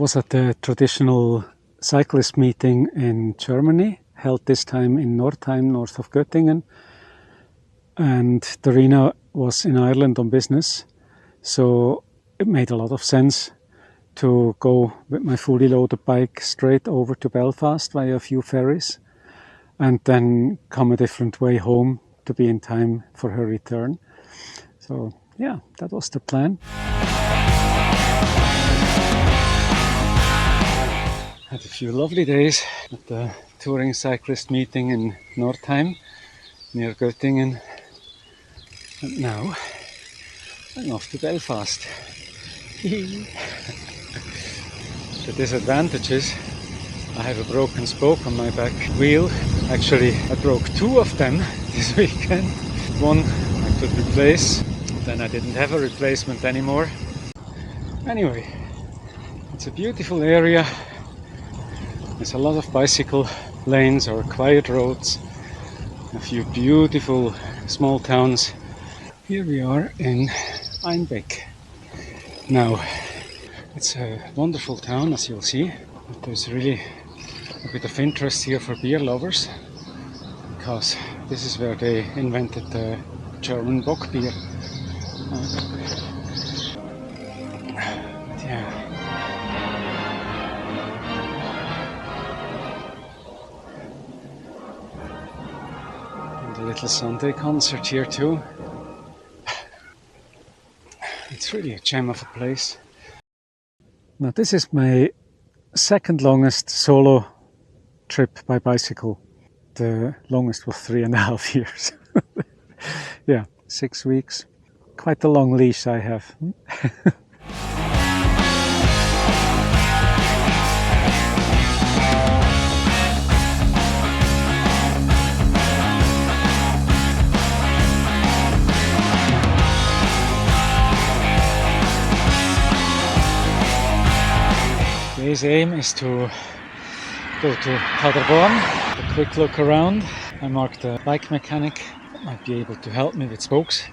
was at the traditional cyclist meeting in Germany, held this time in Northeim, north of Göttingen. And Dorina was in Ireland on business, so it made a lot of sense to go with my fully loaded bike straight over to Belfast via a few ferries and then come a different way home to be in time for her return. So yeah, that was the plan. Had a few lovely days at the touring cyclist meeting in Northeim near Göttingen. And now I'm off to Belfast. The disadvantage is I have a broken spoke on my back wheel. Actually, I broke two of them this weekend. One I could replace, then I didn't have a replacement anymore. Anyway, it's a beautiful area. There's a lot of bicycle lanes or quiet roads, a few beautiful small towns. Here we are in Einbeck. Now, it's a wonderful town, as you'll see, but there's really a bit of interest here for beer lovers, because this is where they invented the German bock beer. Yeah. And a little Sunday concert here too. It's really a gem of a place. Now this is my second longest solo trip by bicycle. The longest was 3.5 years. Yeah, 6 weeks. Quite a long leash I have. Today's aim is to go to Paderborn, a quick look around. I marked a bike mechanic that might be able to help me with spokes.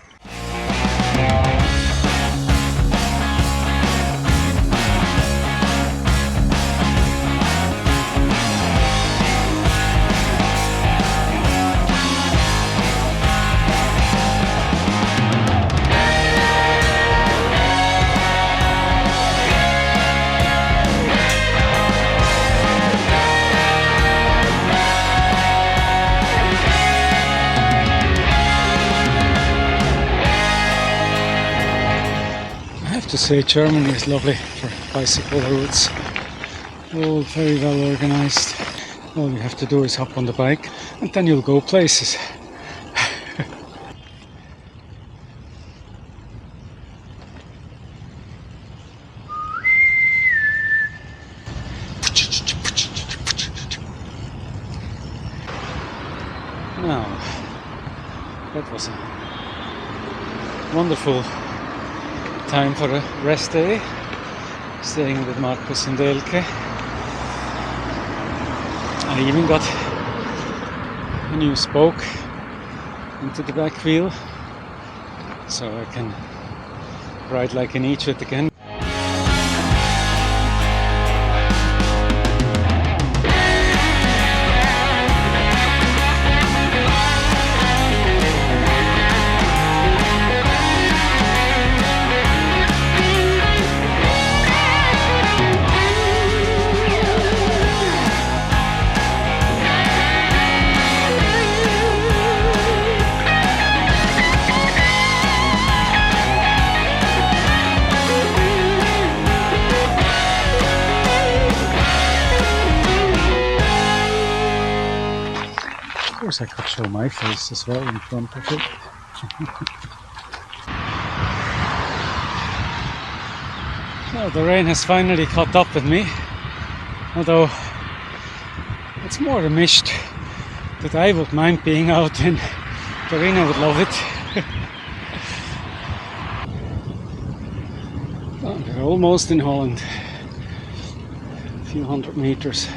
To say Germany is lovely for bicycle routes. All very well organized. All you have to do is hop on the bike and then you'll go places. Now, that was a wonderful time for a rest day, staying with Markus and Elke. I even got a new spoke into the back wheel, so I can ride like an Egypt again. Of course I could show my face as well in front of it. Well, the rain has finally caught up with me, although it's more a mist that I would mind being out in. Dorina would love it. Oh, we're almost in Holland, a few hundred meters.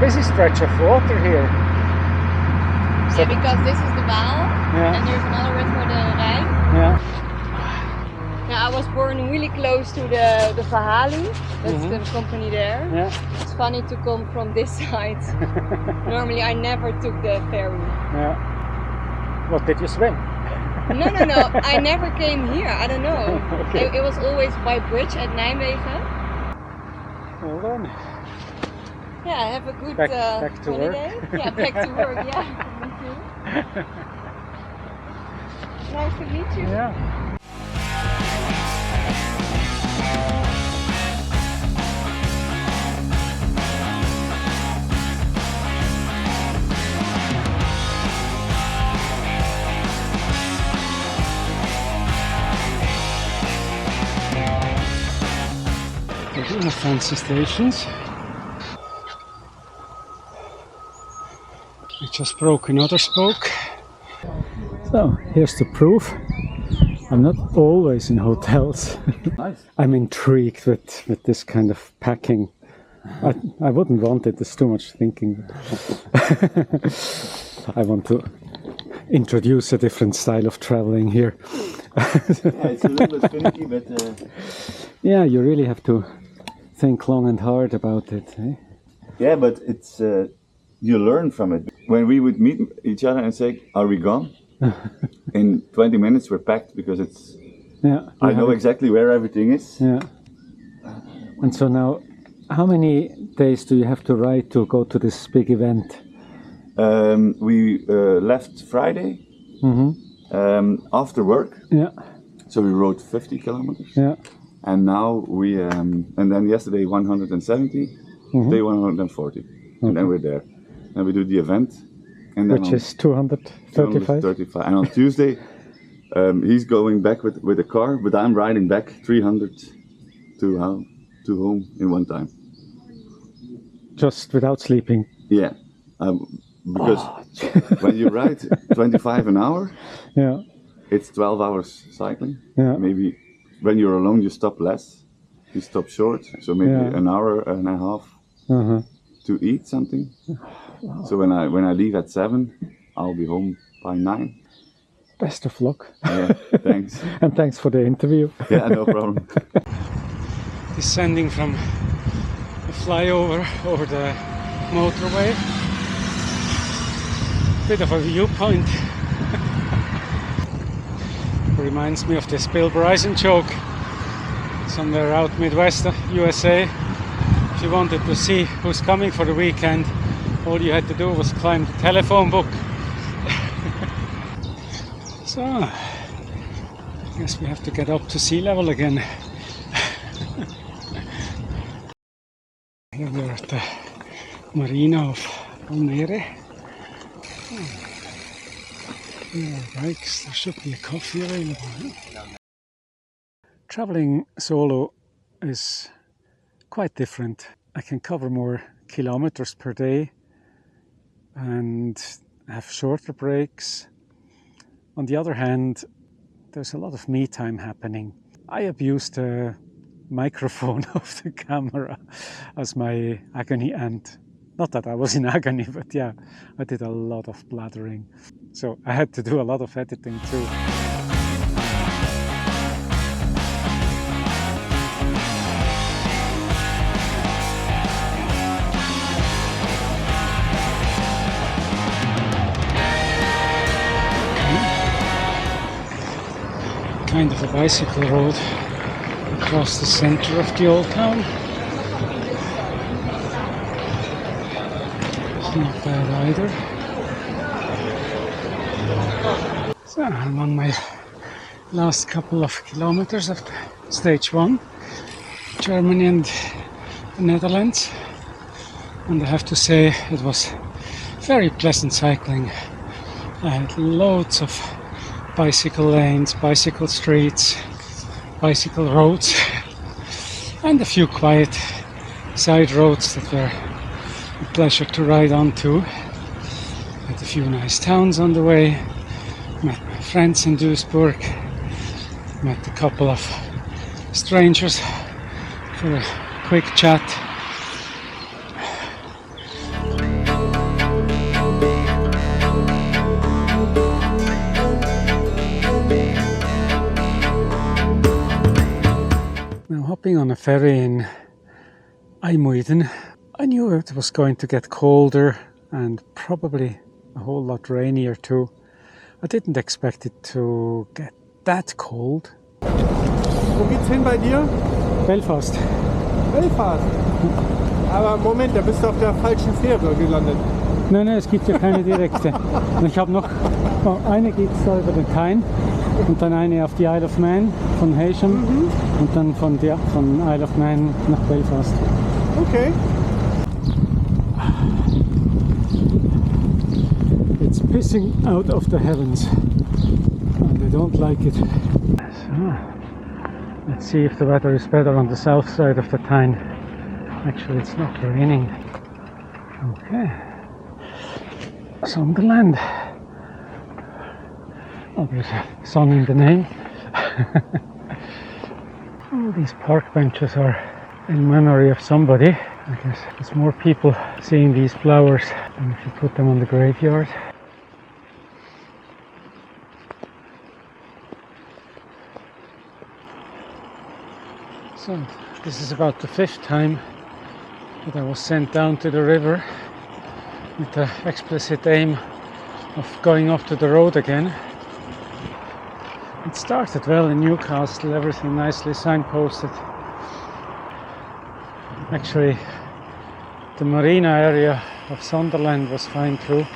busy stretch of water here. Yeah, because this is the Waal, Yeah. and there's another word for the Rijn. Yeah. Yeah, I was born really close to the Versailles. That's the company there. Yeah. It's funny to come from this side. Normally I never took the ferry. Yeah. What, did you swim? No. I never came here. I don't know. Okay. It was always by bridge at Nijmegen. Well done. Yeah, have a good Back to holiday. work. Yeah, back to work. Yeah, me too. Nice to meet you. Yeah. We're in the fancy stations. I just broke another spoke. So here's the proof. I'm not always in hotels. Nice. I'm intrigued with this kind of packing. I wouldn't want it, there's too much thinking. I want to introduce a different style of traveling here. Yeah, it's a little bit finicky, but Yeah, you really have to think long and hard about it. Eh? yeah, but it's you learn from it. When we would meet each other and say, "Are we gone?" In 20 minutes we're packed because it's. Yeah, I know exactly where everything is. Yeah. And so now, how many days do you have to ride to go to this big event? We left Friday after work, Yeah, so we rode 50 kilometers. yeah. And now we and then yesterday 170, today 140, and then we're there. And we do the event, and then Which is 235? 235. And on Tuesday, he's going back with a car, but I'm riding back 300 to home in one time. Just without sleeping? Yeah, because when you ride 25 an hour, Yeah, it's 12 hours cycling. yeah. Maybe when you're alone, you stop less. You stop short, so maybe Yeah. an hour and a half to eat something. So when I leave at 7, I'll be home by 9. Best of luck. Yeah, thanks. And thanks for the interview. Yeah, no problem. Descending from the flyover over the motorway. Bit of a viewpoint. Reminds me of this Bill Bryson joke. Somewhere out Midwest USA. If you wanted to see who's coming for the weekend, all you had to do was climb the telephone book. So, I guess we have to get up to sea level again. Here we're at the marina of Almere. Here are bikes, there should be a coffee available. Huh? Traveling solo is quite different. I can cover more kilometers per day and have shorter breaks. On the other hand, there's a lot of me time happening. I abuse the microphone of the camera as my agony aunt. Not that I was in agony, but yeah, I did a lot of blathering. So I had to do a lot of editing too. Kind of a bicycle road across the center of the old town. It's not bad either. So I'm on my last couple of kilometers of stage 1, Germany and the Netherlands. And I have to say it was very pleasant cycling. I had loads of bicycle lanes, bicycle streets, bicycle roads, and a few quiet side roads that were a pleasure to ride on too. Had a few nice towns on the way, met my friends in Duisburg, met a couple of strangers for a quick chat. hopping on a ferry in IJmuiden. I knew it was going to get colder and probably a whole lot rainier too. I didn't expect it to get that cold. Wo geht's hin bei dir? Belfast. Belfast? Aber Moment, da bist du auf der falschen Fähre gelandet. Nein, es gibt ja keine direkte. Ich habe noch, eine geht da über den Tyne und dann eine auf die Isle of Man von Heysham und dann von Isle of Man nach Belfast. Okay. It's pissing out of the heavens and I don't like it. So, let's see if the weather is better on the south side of the Tyne. Actually, it's not raining. Okay. Sunderland. Oh, there's a sun in the name. All these park benches are in memory of somebody. I guess there's more people seeing these flowers than if you put them on the graveyard. So, this is about the 5th time that I was sent down to the river with the explicit aim of going up to the road again. It started well in Newcastle, everything nicely signposted. Actually, the marina area of Sunderland was fine too,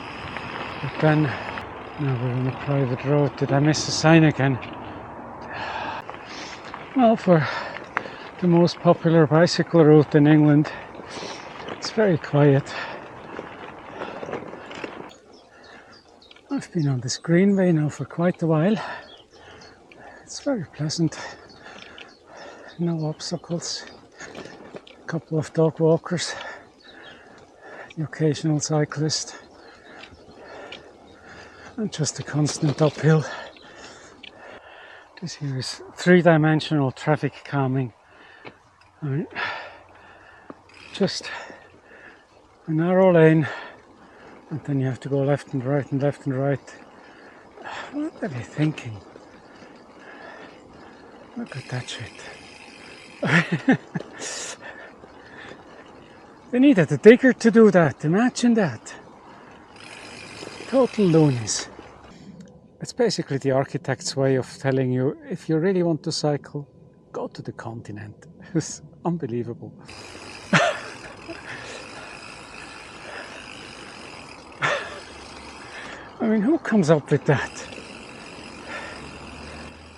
but then now we're on a private road. Did I miss a sign again? Well, for the most popular bicycle route in England, it's very quiet. I've been on this greenway now for quite a while. It's very pleasant. No obstacles. A couple of dog walkers. The occasional cyclist. And just a constant uphill. This here is three-dimensional traffic calming. Right. Just a narrow lane. And then you have to go left and right and left and right. What are they thinking? Look at that shit. They needed a digger to do that. Imagine that. Total loonies. It's basically the architect's way of telling you, if you really want to cycle, go to the continent. It's unbelievable. I mean, who comes up with that?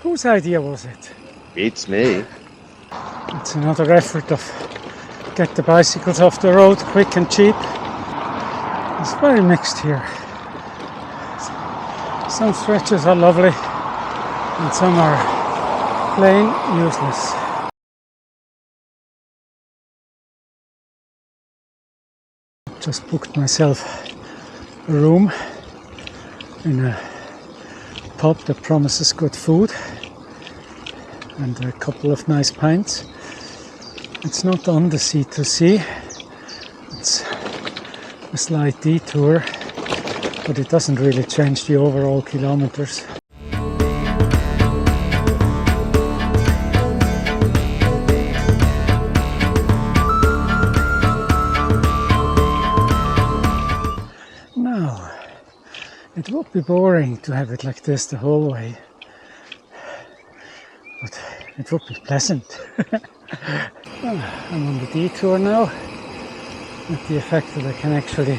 Whose idea was it? It's me. It's another effort of get the bicycles off the road quick and cheap. It's very mixed here. Some stretches are lovely and some are plain useless. Just booked myself a room in a pub that promises good food and a couple of nice pints. It's not on the C2C, it's a slight detour, but it doesn't really change the overall kilometers. Now, it would be boring to have it like this the whole way, but it would be pleasant. I'm on the detour now, with the effect that I can actually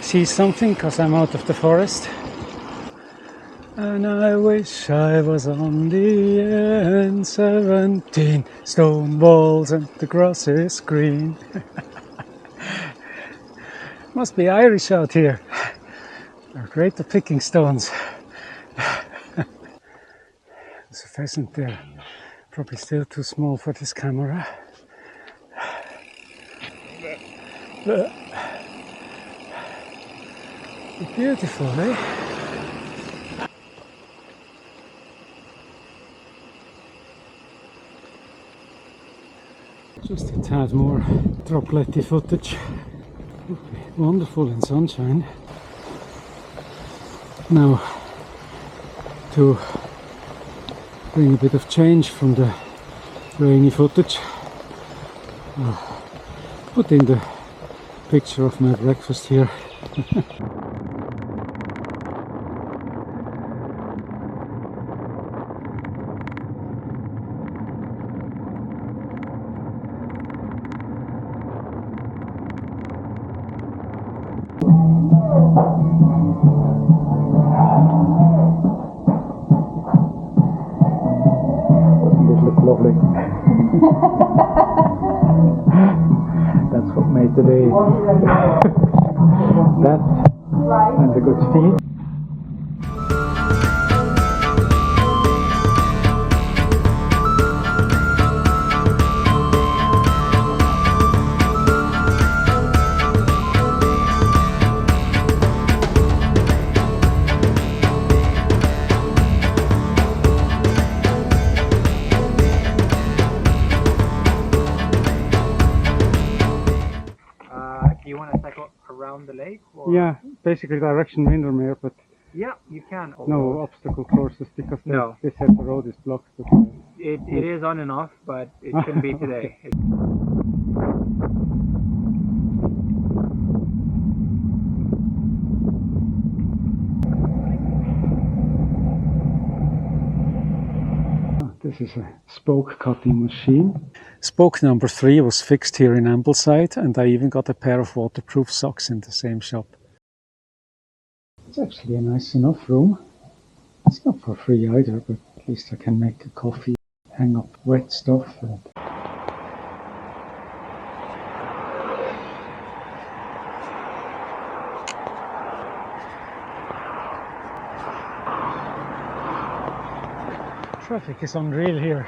see something because I'm out of the forest. And I wish I was on the N17, stone walls and the grass is green. Must be Irish out here. They're great at picking stones. There's a pheasant there, probably still too small for this camera. Beautiful, eh? Just a tad more dropletty footage. Wonderful in sunshine. Now, to bring a bit of change from the rainy footage. Put in the picture of my breakfast here. This looks lovely. That's what made the day. That and the good feed. Do you want to cycle around the lake? Or? Yeah, basically direction Windermere, but Yeah, you can. no obstacle courses because No. they said the road is blocked. But, It is on and off, but it shouldn't be today. This is a spoke cutting machine. Spoke number 3 was fixed here in Ambleside, and I even got a pair of waterproof socks in the same shop. It's actually a nice enough room. It's not for free either, but at least I can make a coffee, hang up wet stuff. Traffic is unreal here.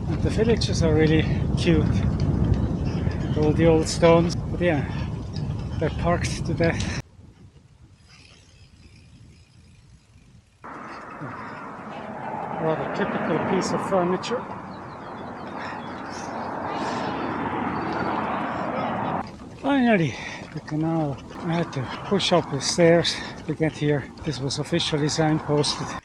And the villages are really cute. And all the old stones. But yeah, they're parked to death. Rather typical piece of furniture. Finally, the canal. I had to push up the stairs to get here. This was officially signposted.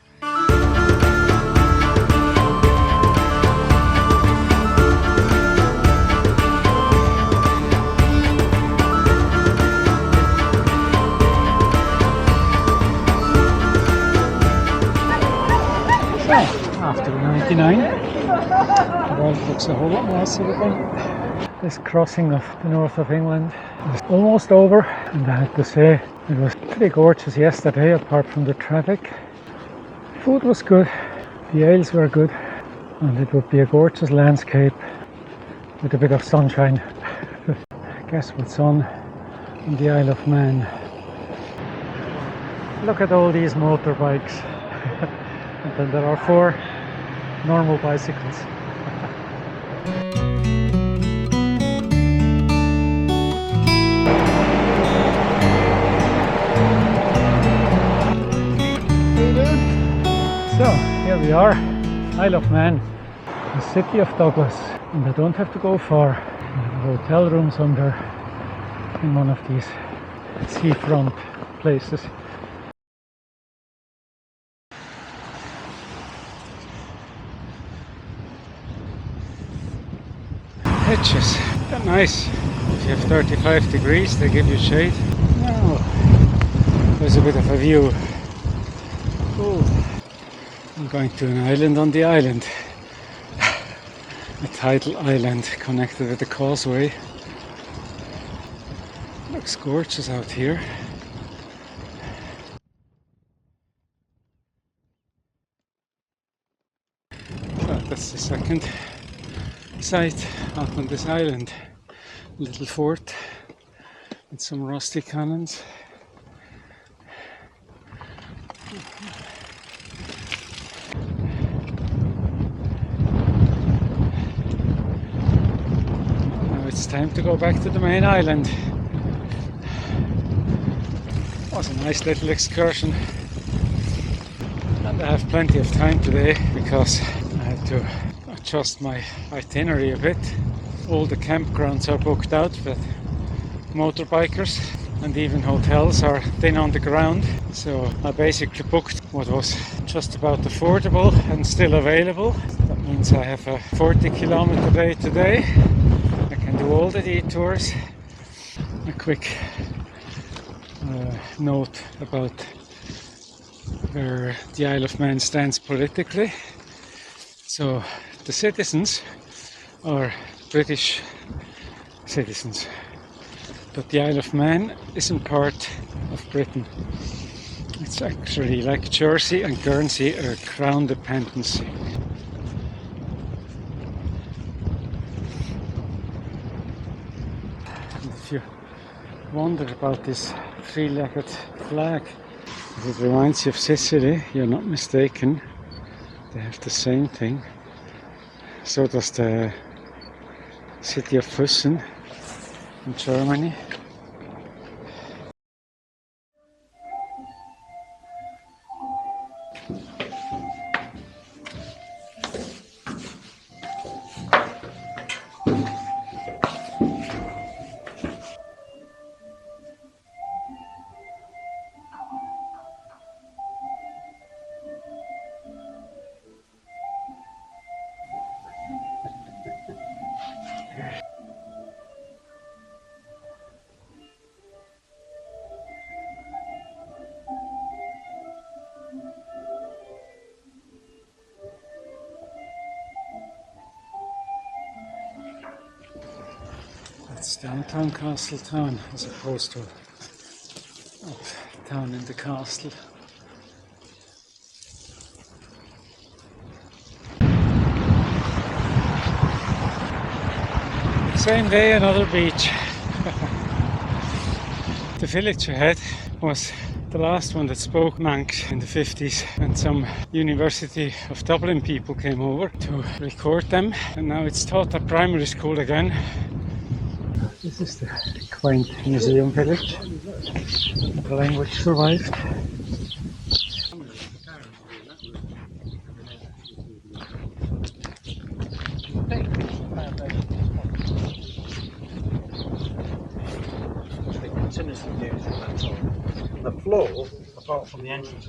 So, after 99, the world looks a whole lot nicer again. This crossing of the north of England is almost over, and I have to say it was pretty gorgeous yesterday apart from the traffic. Food was good, the ales were good, and it would be a gorgeous landscape with a bit of sunshine. Guess what's on the Isle of Man? Look at all these motorbikes. And then there are 4 normal bicycles. So, here we are, Isle of Man, the city of Douglas, and I don't have to go far. I have hotel rooms under in one of these seafront places. Hedges, they're nice. If you have 35 degrees, they give you shade. Now, there's a bit of a view. Oh. I'm going to an island on the island. A tidal island connected with the causeway. Looks gorgeous out here. So that's the second site out on this island. Little fort with some rusty cannons. It's time to go back to the main island. It was a nice little excursion, and I have plenty of time today because I had to adjust my itinerary a bit. All the campgrounds are booked out with motorbikers, and even hotels are thin on the ground. So I basically booked what was just about affordable and still available. That means I have a 40-kilometer day today. I can do all the detours. A quick note about where the Isle of Man stands politically. So the citizens are British citizens, but the Isle of Man isn't part of Britain. It's actually like Jersey and Guernsey, a crown dependency. And if you wonder about this three-legged flag, it reminds you of Sicily, you're not mistaken. They have the same thing. So does the city of Füssen in Germany. It's downtown Castle Town as opposed to uptown in the castle. Same day, another beach. The village ahead was the last one that spoke Manx in the 50s, and some University of Dublin people came over to record them, and now it's taught at primary school again. This is the quaint museum village. The language survived. The floor, apart from the entrance,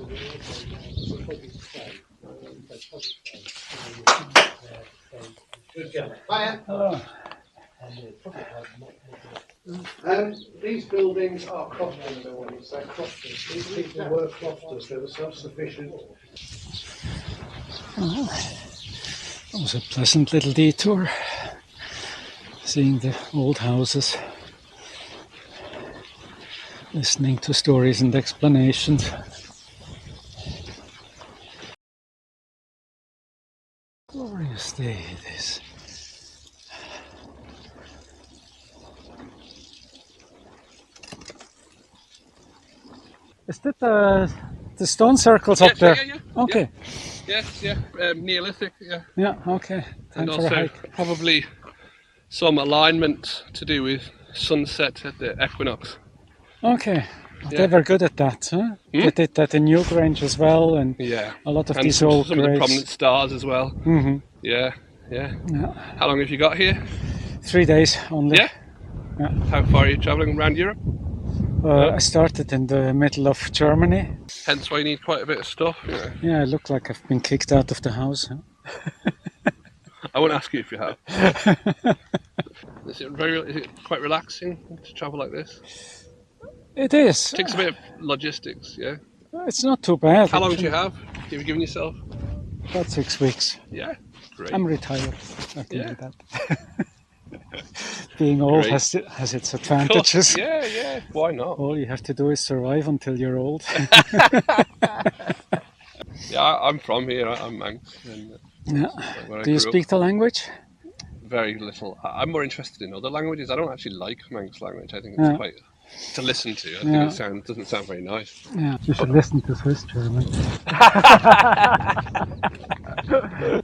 Hello. these buildings are crofters, they're crofters. These people were crofters, they were self-sufficient. That was a pleasant little detour, seeing the old houses, listening to stories and explanations. Glorious day it is. Is that the stone circles up there? Yeah. Okay. Yes, Neolithic, yeah. Yeah, okay. Time And for a also hike. probably some alignment to do with sunset at the equinox. Okay. They Yeah. were good at that, huh? They did that in Newgrange as well, and Yeah. a lot of And these some old of the graves. prominent stars as well. Mm-hmm. Yeah. Yeah. How long have you got here? 3 days only. Yeah? How far are you travelling around Europe? I started in the middle of Germany. Hence why you need quite a bit of stuff, you know. Yeah, I look like I've been kicked out of the house. Huh? I won't ask you if you have. Is it quite relaxing to travel like this? It is. It takes a bit of logistics, yeah? It's not too bad. How long do you have? Have you given yourself? About 6 weeks. Yeah, great. I'm retired. I can Yeah. do that. Being old Great. has its advantages. Yeah, why not? All you have to do is survive until you're old. Yeah, I'm from here. I'm Manx. And Yeah. where I Do you grew up. speak the language? Very little. I'm more interested in other languages. I don't actually like Manx language. I think it's Yeah. quite to listen to. I Yeah. think it doesn't sound very nice. Yeah. You should listen to Swiss German.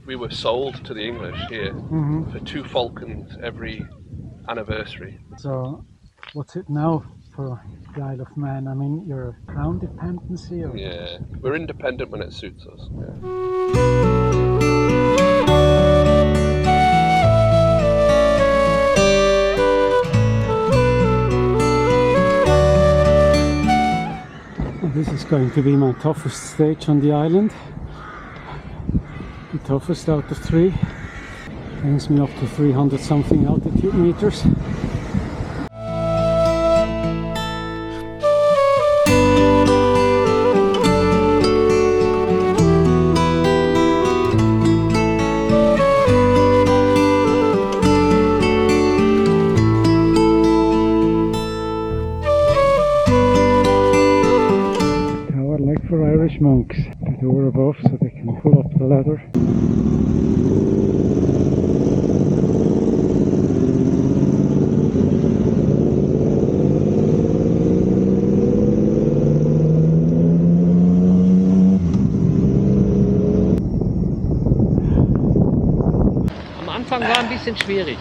We were sold to the English here Mm-hmm. for 2 falcons every anniversary. So, what's it now for the Isle of Man? I mean, you're a crown dependency, or Yeah, we're independent when it suits us. Yeah. This is going to be my toughest stage on the island. The toughest out of 3. Brings me up to 300 something altitude meters. For Irish monks, the door above so they can pull up the ladder. Am Anfang war ein bisschen schwierig.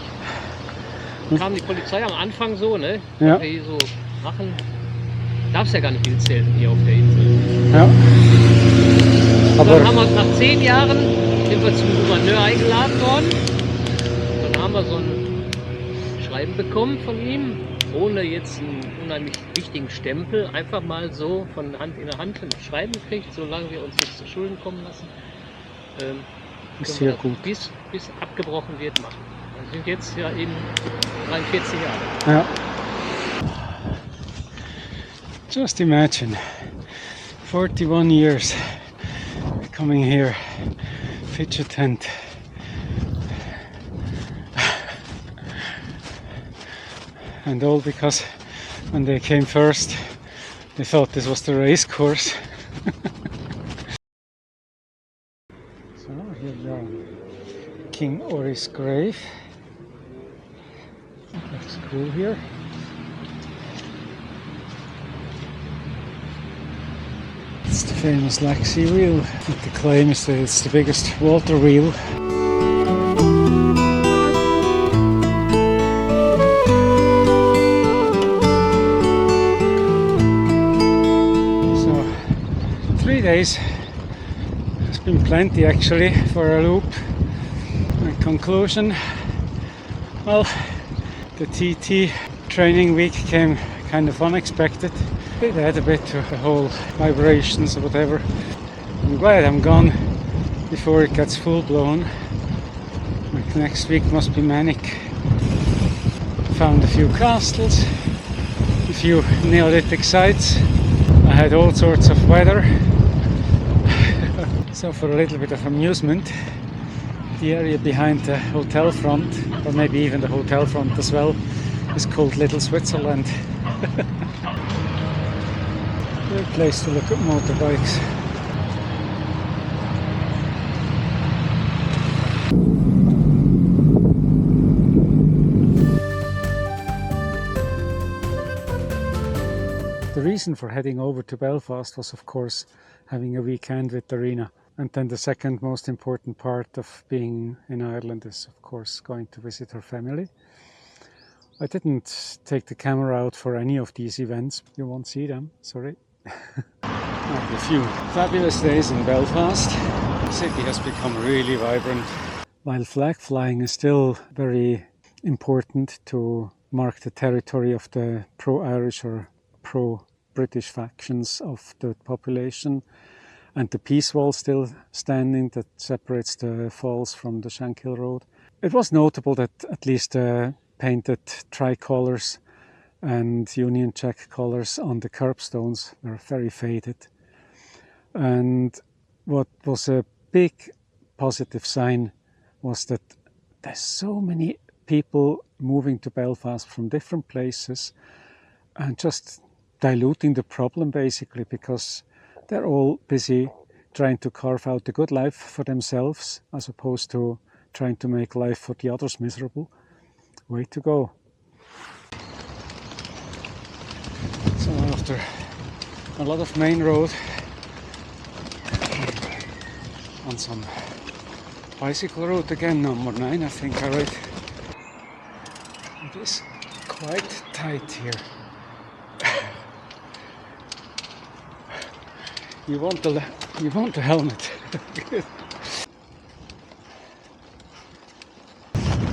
Kam die Polizei am Anfang so, ne? Ja. Wir hier so machen. Darfst ja gar nicht wild zelten hier auf der Insel. Ja. Und dann haben wir nach 10 Jahren sind wir zum Gouverneur eingeladen worden. Dann haben wir so ein Schreiben bekommen von ihm, ohne jetzt einen unheimlich wichtigen Stempel, einfach mal so von Hand in Hand ein Schreiben gekriegt, solange wir uns nichts zu Schulden kommen lassen. Ist sehr gut. Bis abgebrochen wird machen. Wir sind jetzt ja eben 43 Jahre. Ja. Just imagine, 41 years coming here, pitch a tent. And all because when they came first, they thought this was the race course. So here we are, King Ori's grave. Looks cool here. It's the famous Laxey wheel. The claim is that it's the biggest water wheel. So 3 days has been plenty actually for a loop. In conclusion, well, the TT training week came kind of unexpected. It add a bit to the whole vibrations or whatever. I'm glad I'm gone before it gets full blown. Like next week must be manic. Found a few castles, a few Neolithic sites. I had all sorts of weather. So for a little bit of amusement, the area behind the hotel front, or maybe even the hotel front as well, is called Little Switzerland. Great place to look at motorbikes. The reason for heading over to Belfast was, of course, having a weekend with Darina. And then the second most important part of being in Ireland is, of course, going to visit her family. I didn't take the camera out for any of these events. You won't see them, sorry. After a few fabulous days in Belfast, the city has become really vibrant. While flag flying is still very important to mark the territory of the pro-Irish or pro-British factions of the population, and the peace wall still standing that separates the falls from the Shankill Road. It was notable that at least painted tricolours and Union Jack colours on the curbstones were very faded. And what was a big positive sign was that there's so many people moving to Belfast from different places and just diluting the problem basically, because they're all busy trying to carve out a good life for themselves as opposed to trying to make life for the others miserable. Way to go. So after a lot of main road on some bicycle road again, number 9 I think I read. It is quite tight here. You want the helmet.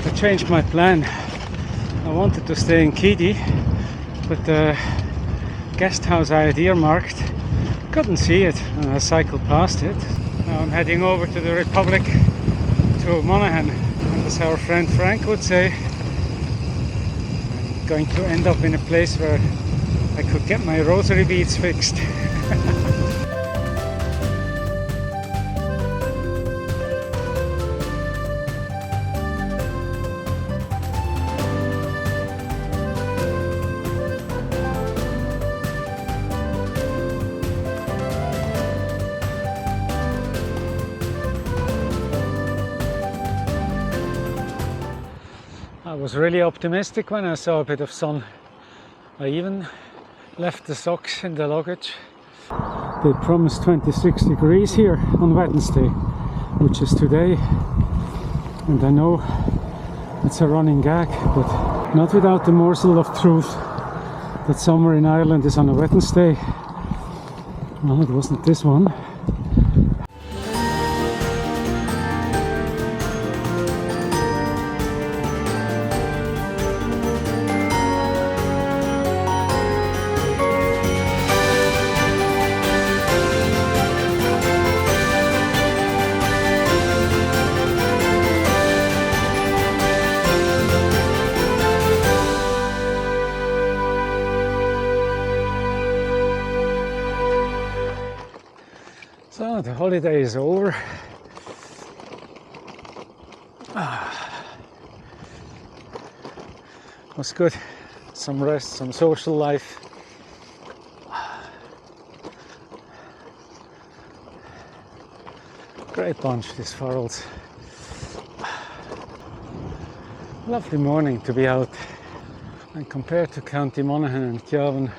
I changed my plan. I wanted to stay in Keady, but the guest house I had earmarked couldn't see it and I cycled past it. Now I'm heading over to the Republic, to Monaghan, and as our friend Frank would say, I'm going to end up in a place where I could get my rosary beads fixed. I was really optimistic when I saw a bit of sun. I even left the socks in the luggage. They promised 26 degrees here on Wednesday, which is today. And I know it's a running gag, but not without the morsel of truth that summer in Ireland is on a Wednesday. Well, it wasn't this one. So the holiday is over. It was good. Some rest, some social life. Great bunch, these Farrells. Lovely morning to be out. And compared to County Monaghan and Cavan,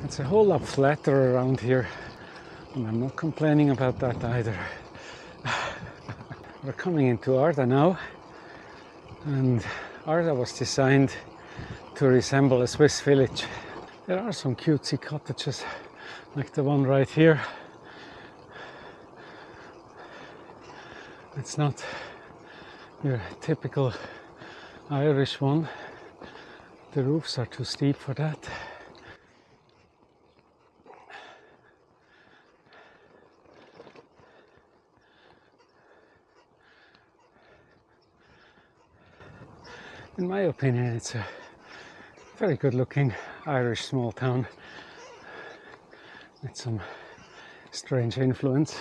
it's a whole lot flatter around here. And I'm not complaining about that either. We're coming into Arda now, and Arda was designed to resemble a Swiss village. There are some cutesy cottages, like the one right here. It's not your typical Irish one. The roofs are too steep for that. In my opinion, it's a very good looking Irish small town with some strange influence.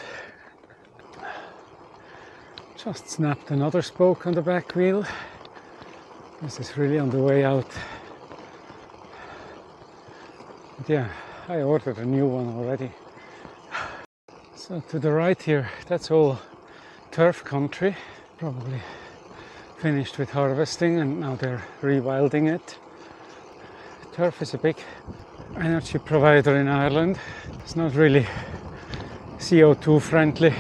Just snapped another spoke on the back wheel. This is really on the way out. But yeah, I ordered a new one already. So to the right here, that's all turf country, probably finished with harvesting and now they're rewilding it. Turf is a big energy provider in Ireland. It's not really CO2 friendly,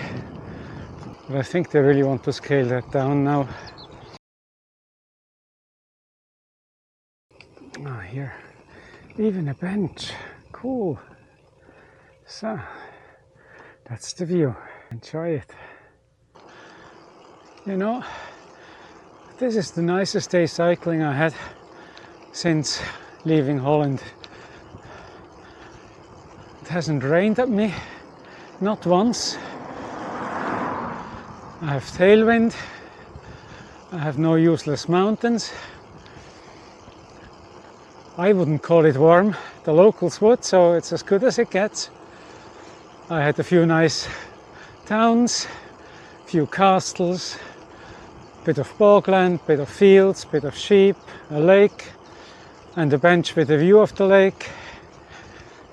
but I think they really want to scale that down now. Ah, here, even a bench, cool. So, that's the view, enjoy it. You know, this is the nicest day cycling I had since leaving Holland. It hasn't rained at me, not once. I have tailwind, I have no useless mountains. I wouldn't call it warm, the locals would, so it's as good as it gets. I had a few nice towns, a few castles, bit of bogland, bit of fields, bit of sheep, a lake, and a bench with a view of the lake,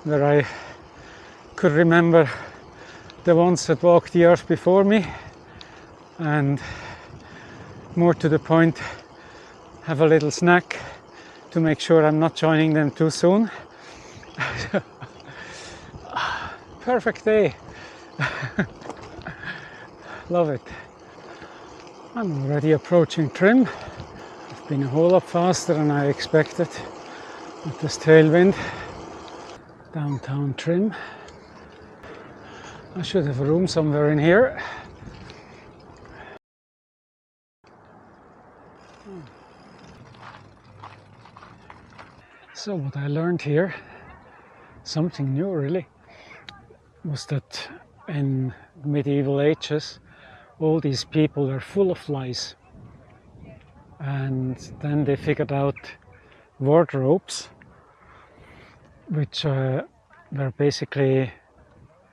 where I could remember the ones that walked the earth before me, and more to the point, have a little snack to make sure I'm not joining them too soon. Perfect day. Love it. I'm already approaching Trim. I've been a whole lot faster than I expected with this tailwind. Downtown Trim. I should have room somewhere in here. So what I learned here, something new really, was that in medieval ages all these people were full of lice, and then they figured out wardrobes which were basically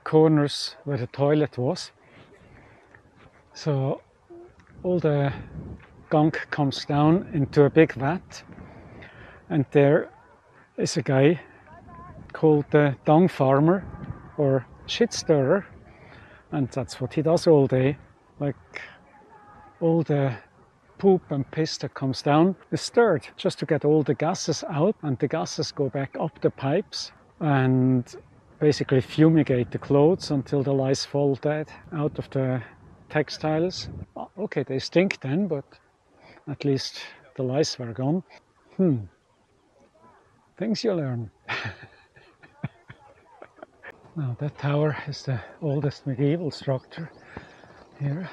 corners where the toilet was. So all the gunk comes down into a big vat, and there is a guy called the dung farmer or shit stirrer, and that's what he does all day. Like, all the poop and piss that comes down is stirred just to get all the gases out, and the gases go back up the pipes and basically fumigate the clothes until the lice fall dead out of the textiles. Okay, they stink then, but at least the lice were gone. Things you learn. Now that tower is the oldest medieval structure here.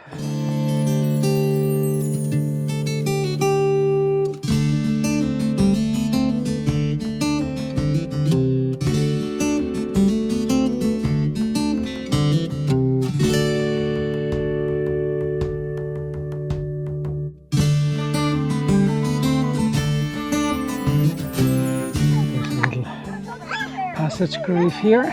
Passage grave here.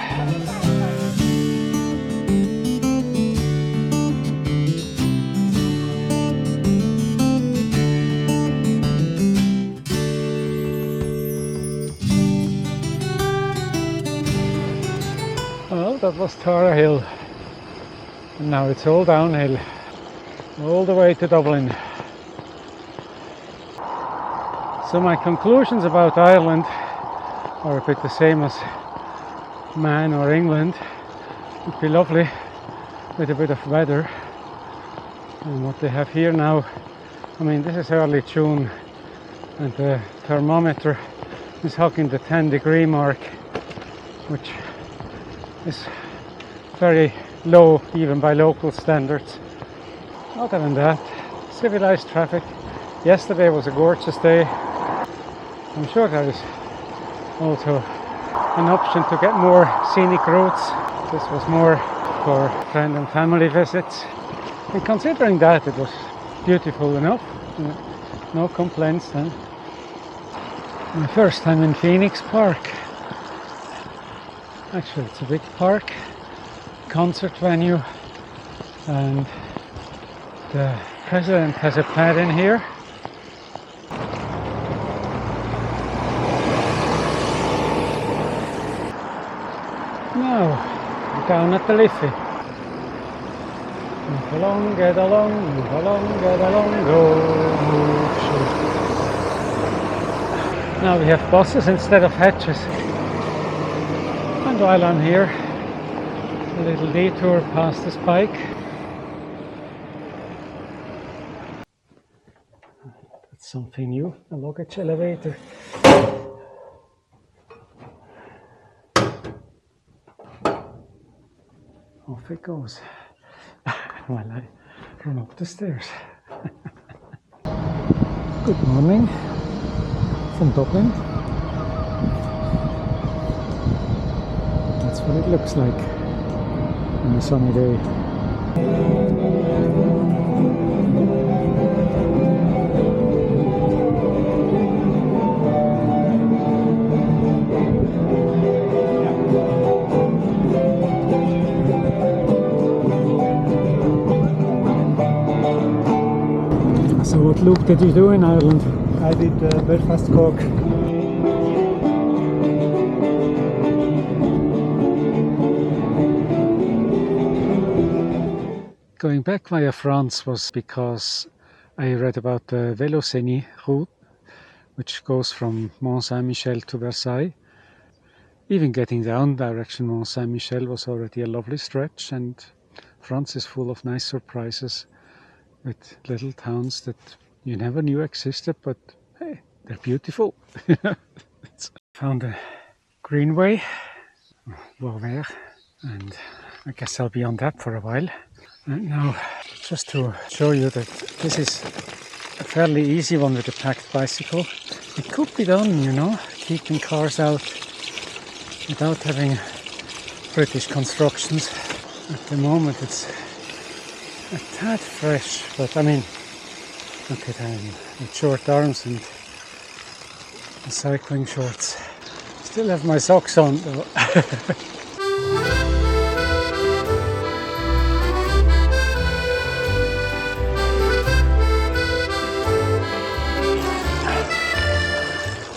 Well, that was Tara Hill, and now it's all downhill, all the way to Dublin. So my conclusions about Ireland are a bit the same as Man or England. It would be lovely with a bit of weather, and what they have here now, I mean, this is early June and the thermometer is hugging the 10-degree mark, which is very low even by local standards. Other than that, civilized traffic. Yesterday was a gorgeous day. I'm sure there is also an option to get more scenic routes. This was more for friend and family visits, and considering that, it was beautiful enough. No complaints then. My first time in Phoenix Park. Actually, it's a big park, concert venue, and the president has a pad in here. Now, down at the Liffey. Move along, get along, move along, get along, go, move, shoot. Now we have buses instead of hedges. And while I'm here, a little detour past the Spike. That's something new, a luggage elevator. Off it goes while I run up the stairs. Good morning from Dublin. That's what it looks like on a sunny day. So what loop did you do in Ireland? I did Belfast Cork. Going back via France was because I read about the Vélocénie route, which goes from Mont Saint-Michel to Versailles. Even getting down direction Mont Saint-Michel was already a lovely stretch, and France is full of nice surprises with little towns that you never knew existed, but hey, they're beautiful. Found a greenway, Vauvert, and I guess I'll be on that for a while. And now, just to show you that this is a fairly easy one with a packed bicycle. It could be done, you know, keeping cars out without having British constructions. At the moment it's a tad fresh, but I mean, look at him with short arms and cycling shorts. Still have my socks on though.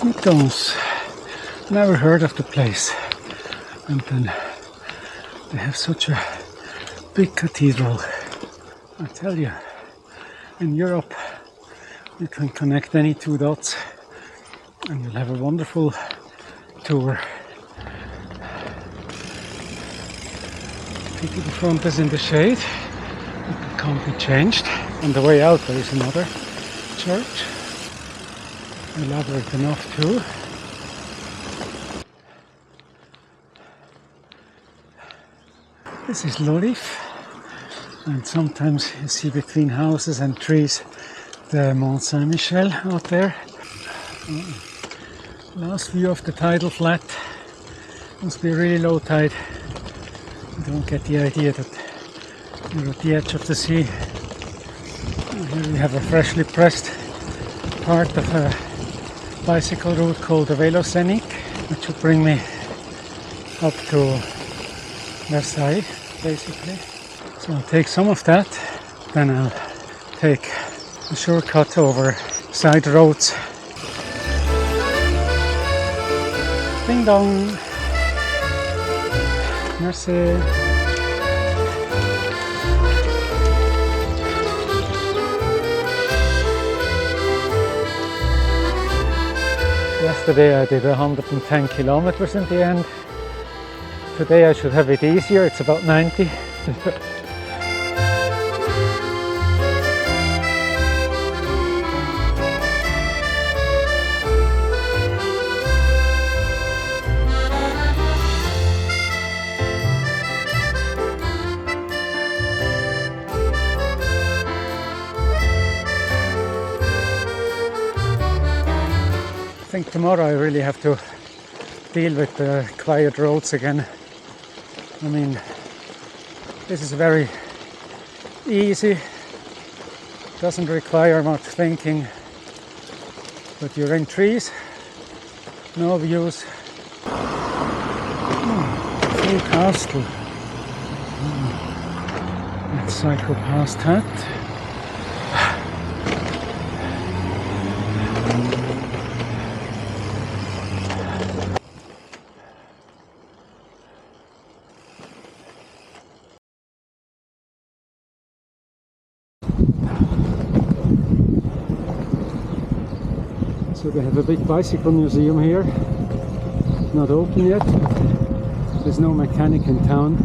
McDonald's. Never heard of the place. And then they have such a big cathedral. I tell you, in Europe you can connect any two dots and you'll have a wonderful tour. Pity the front is in the shade, it can't be changed. On the way out there is another church, elaborate enough too. This is Lolif, and sometimes you see between houses and trees the Mont Saint-Michel out there. Last view of the tidal flat. Must be really low tide. You don't get the idea that you're at the edge of the sea. Here we have a freshly pressed part of a bicycle route called the Veloscenic, which will bring me up to Versailles, basically. So I'll take some of that, then I'll take a shortcut over side roads. Ding dong! Merci! Yesterday I did 110 kilometers in the end. Today I should have it easier, it's about 90. I think tomorrow I really have to deal with the quiet roads again. I mean, this is very easy, doesn't require much thinking, but you're in trees, no views. Full castle. Let's cycle past that. So they have a big bicycle museum here, not open yet, there's no mechanic in town.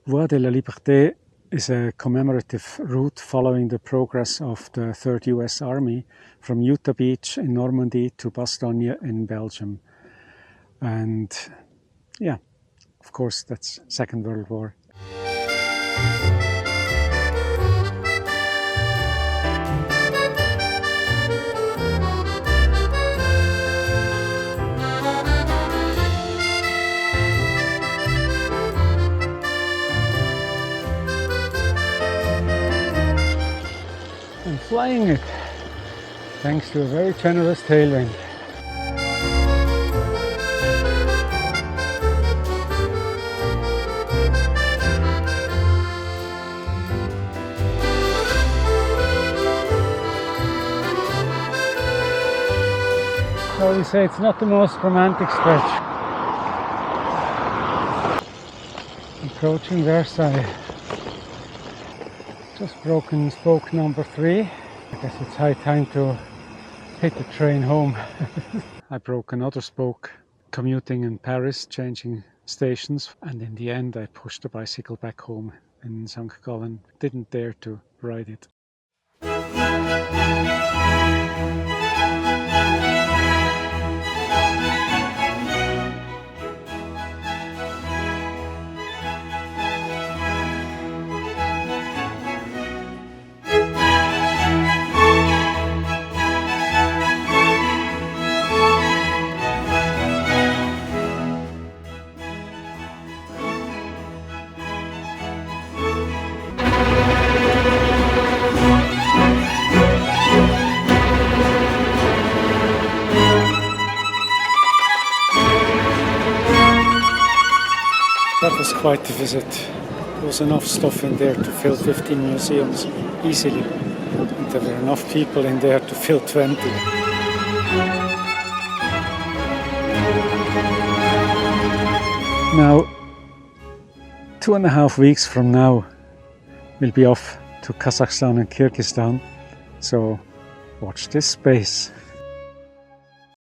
Voie de la Liberté is a commemorative route following the progress of the 3rd US Army from Utah Beach in Normandy to Bastogne in Belgium. And yeah, of course that's Second World War. I'm flying it, thanks to a very generous tailwind. So you say it's not the most romantic stretch. Approaching Versailles. Just broken spoke number 3. I guess it's high time to hit the train home. I broke another spoke commuting in Paris, changing stations, and in the end I pushed the bicycle back home in St. Gallen. Didn't dare to ride it. That was quite the visit. There was enough stuff in there to fill 15 museums easily. And there were enough people in there to fill 20. Now, 2.5 weeks from now, we'll be off to Kazakhstan and Kyrgyzstan. So watch this space.